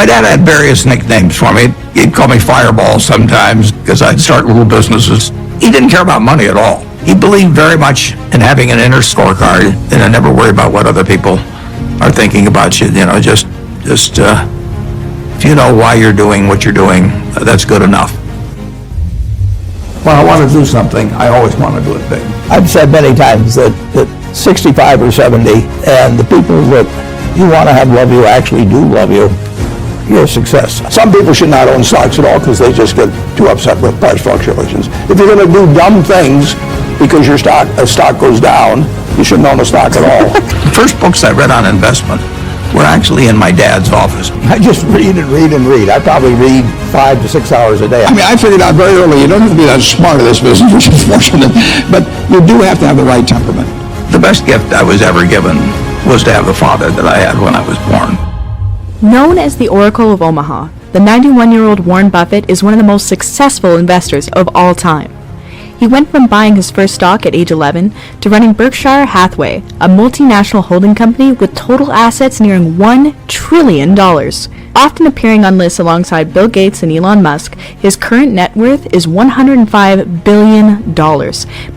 My dad had various nicknames for me. He'd call me Fireball sometimes because I'd start little businesses. He didn't care about money at all. He believed very much in having an inner scorecard and I never worry about what other people are thinking about you. You know, just if you know why you're doing what you're doing, that's good enough. When I want to do something, I always want to do it big. I've said many times that 65 or 70 and the people that you want to have love you actually do love you, you're a success. Some people should not own stocks at all because they just get too upset with price fluctuations. If you're going to do dumb things because your stock goes down, you shouldn't own a stock at all. The first books I read on investment were actually in my dad's office. I just read and read and read. I probably read 5 to 6 hours a day. I mean, I figured out very early, you don't have to be that smart at this business, which is fortunate, but you do have to have the right temperament. The best gift I was ever given was to have the father that I had when I was born. Known as the Oracle of Omaha, the 91-year-old Warren Buffett is one of the most successful investors of all time. He went from buying his first stock at age 11 to running Berkshire Hathaway, a multinational holding company with total assets nearing $1 trillion. Often appearing on lists alongside Bill Gates and Elon Musk, his current net worth is $105 billion,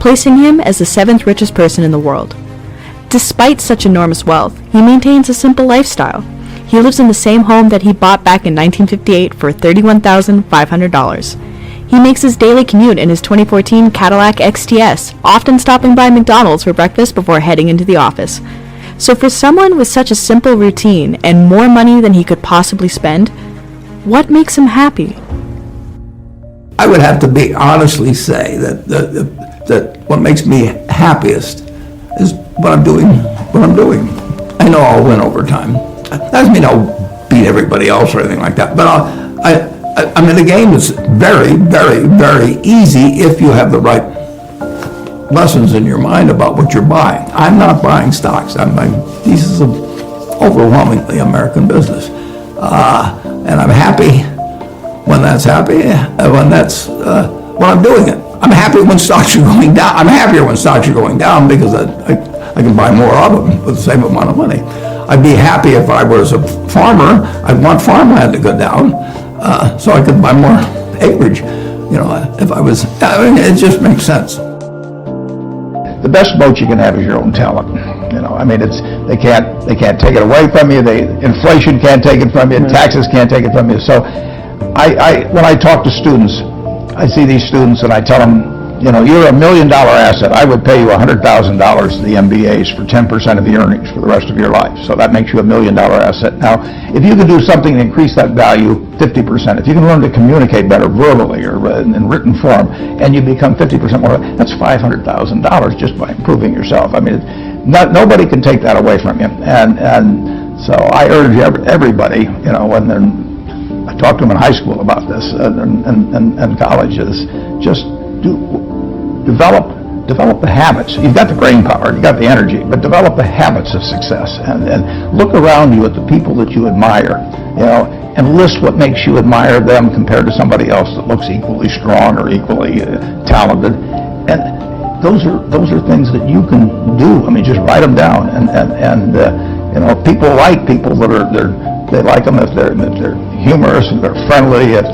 placing him as the 7th richest person in the world. Despite such enormous wealth, he maintains a simple lifestyle. He lives in the same home that he bought back in 1958 for $31,500. He makes his daily commute in his 2014 Cadillac XTS, often stopping by McDonald's for breakfast before heading into the office. So for someone with such a simple routine and more money than he could possibly spend, what makes him happy? I would have to be honestly say that what makes me happiest is what I'm doing. I know I'll win over time. That doesn't mean I'll beat everybody else or anything like that, but I mean, the game is very, very, very easy if you have the right lessons in your mind about what you're buying. I'm not buying stocks. I'm buying pieces of overwhelmingly American business. And I'm happy when that's happy, when I'm doing it. I'm happy when stocks are going down. I'm happier when stocks are going down because I can buy more of them with the same amount of money. I'd be happy if I was a farmer. I'd want farmland to go down so I could buy more acreage. You know, if I was, I mean, it just makes sense. The best boat you can have is your own talent. You know, I mean, they can't take it away from you. Inflation can't take it from you. Taxes can't take it from you. So, when I talk to students, I see these students and I tell them, you know, you're $1 million asset. I would pay you $100,000 to the MBAs for 10% of the earnings for the rest of your life. So that makes you $1 million asset. Now, if you can do something to increase that value 50%, if you can learn to communicate better verbally or in written form, and you become 50% more, that's $500,000 just by improving yourself. I mean, nobody can take that away from you. And so I urge everybody, you know, when I talk to them in high school about this and college, is just develop the habits. You've got the brain power, you've got the energy, but develop the habits of success and look around you at the people that you admire, you know, and list what makes you admire them compared to somebody else that looks equally strong or equally talented. And those are things that you can do. I mean, just write them down and you know, people like people that they like them if they're humorous, if they're friendly, if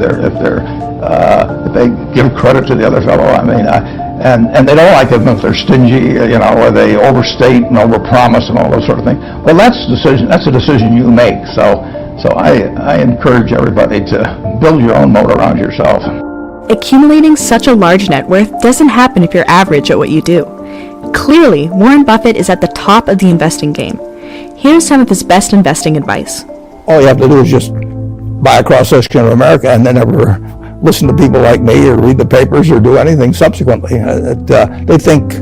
they give credit to the other fellow. I mean, and they don't like them if they're stingy, you know, or they overstate and overpromise and all those sort of things. Well, that's a decision you make. So I encourage everybody to build your own moat around yourself. Accumulating such a large net worth doesn't happen if you're average at what you do. Clearly, Warren Buffett is at the top of the investing game. Here's some of his best investing advice. All you have to do is just buy a cross-section of America and then never listen to people like me or read the papers or do anything subsequently. They think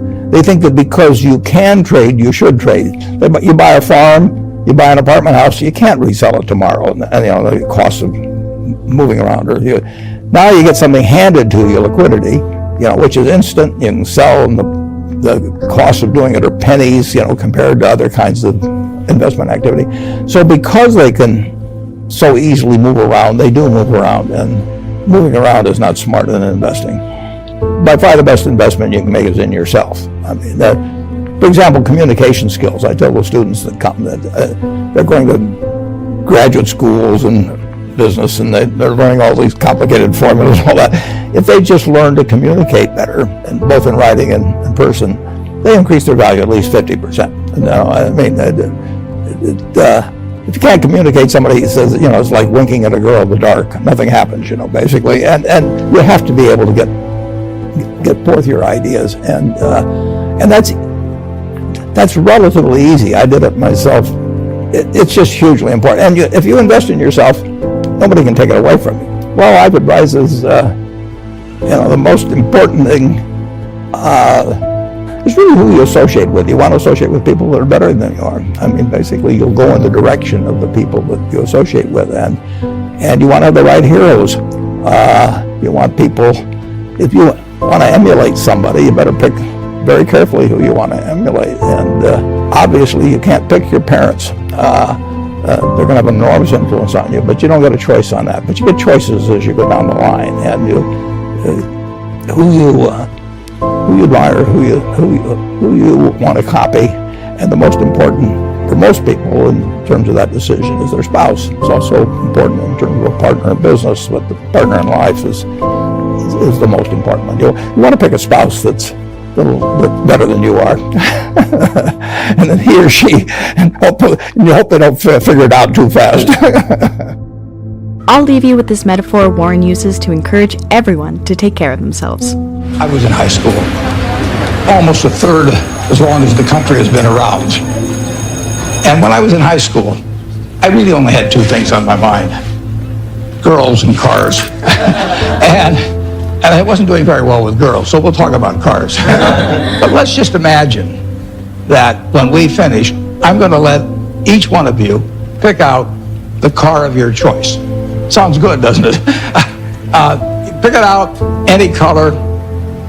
that because you can trade, you should trade. You buy a farm, you buy an apartment house, you can't resell it tomorrow, and you know the cost of moving around. Now you get something handed to you, liquidity, you know, which is instant. You can sell, and the cost of doing it are pennies, you know, compared to other kinds of investment activity. So because they can so easily move around, they do move around, and moving around is not smarter than investing. By far the best investment you can make is in yourself. I mean, for example, communication skills. I tell the students that come that they're going to graduate schools and business and they're learning all these complicated formulas and all that. If they just learn to communicate better, and both in writing and in person, they increase their value at least 50%. I mean, if you can't communicate, somebody says, it's like winking at a girl in the dark. Nothing happens, basically. And you have to be able to get forth your ideas, and that's relatively easy. I did it myself. It's just hugely important. And if you invest in yourself, nobody can take it away from you. Well, I've advised is, the most important thing is really who you associate with. You want to associate with people that are better than you are. I mean, basically, you'll go in the direction of the people that you associate with, and you want to have the right heroes. You want people, if you want to emulate somebody, you better pick very carefully who you want to emulate. And obviously, you can't pick your parents. They're going to have an enormous influence on you, but you don't get a choice on that. But you get choices as you go down the line, and who you admire, who you want to copy, and the most important for most people in terms of that decision is their spouse. It's also important in terms of a partner in business, but the partner in life is the most important one. You want to pick a spouse that's a little bit better than you are, and then he or she, and you hope they don't figure it out too fast. I'll leave you with this metaphor Warren uses to encourage everyone to take care of themselves. I was in high school, almost a third as long as the country has been around. And when I was in high school, I really only had two things on my mind: girls and cars. and I wasn't doing very well with girls, so we'll talk about cars. But let's just imagine that when we finish, I'm going to let each one of you pick out the car of your choice. Sounds good, doesn't it? Pick it out, any color,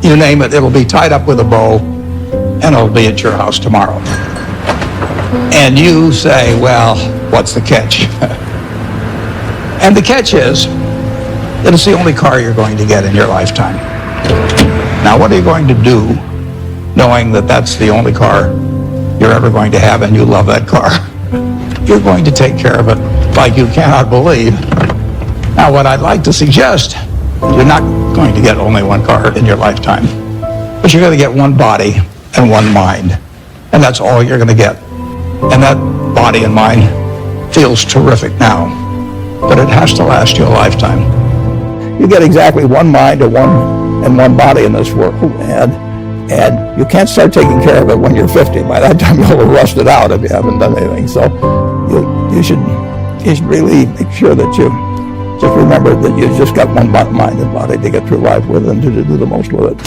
you name it. It'll be tied up with a bow, and it'll be at your house tomorrow. And you say, well, what's the catch? And the catch is that it's the only car you're going to get in your lifetime. Now, what are you going to do knowing that that's the only car you're ever going to have and you love that car? You're going to take care of it like you cannot believe. Now, what I'd like to suggest, you're not going to get only one car in your lifetime, but you're going to get one body and one mind, and that's all you're going to get. And that body and mind feels terrific now, but it has to last you a lifetime. You get exactly one mind and one body in this world, and you can't start taking care of it when you're 50. By that time, you'll have rusted out if you haven't done anything. So you should really make sure that you just remember that you just got one mind and body to get through life with and to do the most with it.